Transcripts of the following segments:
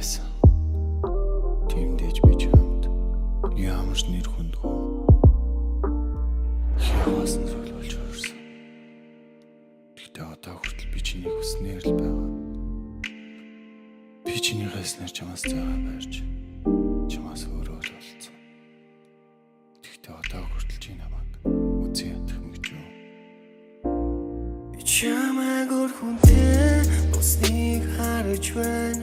байсан. Тимдэж би чамд ямар ч нэр хүндгүй хяасан зүйл болж өрсөн. Гэхдээ одоо хүртэл би чиний хүснээр л байгаа. Би чиний хайснаар чамаас зайгаа барьж чамаас өөрөө л болцсон. Гэхдээ одоо хүртэл чи намайг үзэн ядах юм гэж юу? Би чамайг өрхөнтэй усныг харж байна.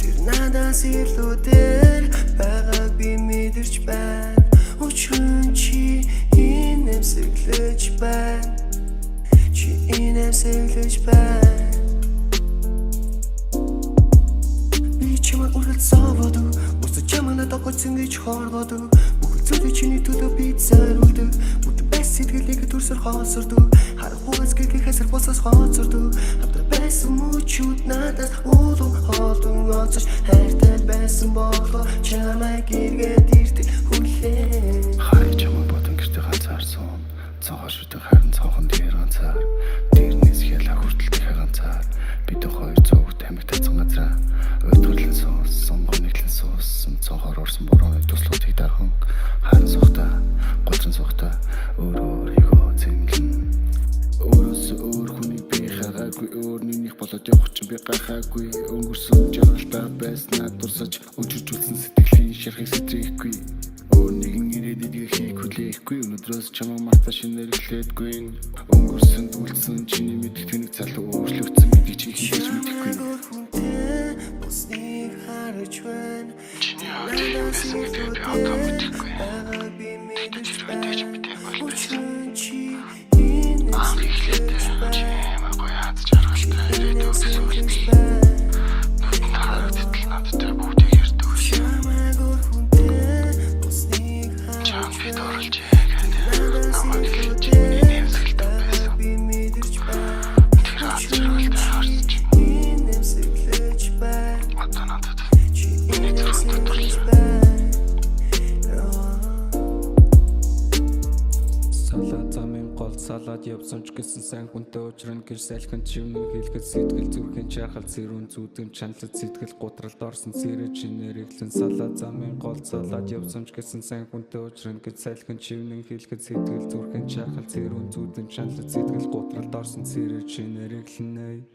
Тэр надаас илүү дээр байгааг би мэдэрч байна. Учир нь чи инэмсэглэж байна. Чи инэмсэглэж байна. Би чамайг үргэлж соводог. Бусад чамайг надад гоцсон гэж хорводог. Бүхэл зүйлийг чиний төлөө би зориулдаг. Бүтэн байс сэтгэлийг төрсөр хоосордог. Харахугаас гэрхий хасар босоос хоцордог. Хамтран байсан мөчүүд надаас уулуу хоолдон оцож хайртай байсан болоо чамайг эргээд ирдэг хүлээ. Хай чамайг бодон гэртээ ганцаарсан. Цонхоо шүтэн харин цонхон дээр ганцаар. Дээрнээс хялаа хүртэл дахиад ганцаар. Бид хоёр зөв тамиг тацсан газраа. Өдгөрлөн суус, сонгоныглэн сууссан. Цонхоор орсон борооны туслуудыг дархан. Харин сухта, голтрын сухта өөрийгөө зэмлэн. Өөрөөс өөр хүнийг би хаагаагүй. Өөрнийх болоод явах чинь би гайхаагүй. Өнгөрсөн жаргалтай байснаа дурсаж өнчөржүүлсэн сэтгэлийн шархыг сэтрэхгүй. Өөрнийгэн ирээдүйг хийх хүлээхгүй. Өнөөдрөөс чамаа мартаа шинээр эхлэдэггүй. Өнгөрсөн дүлцэн чиний мэдэх тэнэг цал өөрчлөгдсөн гэдгийг чи хийж мэдэхгүй. Усныг харж байна. Чиний хавьд байсан гэдгийг би одоо мэдэхгүй. Тэгж мэдээ болчихсон. Анх эхлээд чимээ гоё хаз жаргалтай ирээдүйг сүрдэг. Нүдэнд харагдтал надтай бүгдийг ярьдаг. Чам бид оруулж яагаад намайг хэлж нэмсэлтэй байсан. Тэр хаз жаргалтай харж одоо надад миний төрхөнд турлаа. Салаад явсан ч гэсэн сайн хүнтэй уулзрын гэж салхин чимнэг хэлэхэд сэтгэл зүрхэн чахал зэрүүн зүудэм чанлад сэтгэл гутралд орсон цэрэ чинээр эхлэн салаад замын гол салаад явсан ч гэсэн сайн хүнтэй уулзрын гэж салхин чимнэг хэлэхэд сэтгэл зүрхэн чахал зэрүүн зүудэм чанлад сэтгэл гутралд орсон цэрэ чинээр эхлэнэ.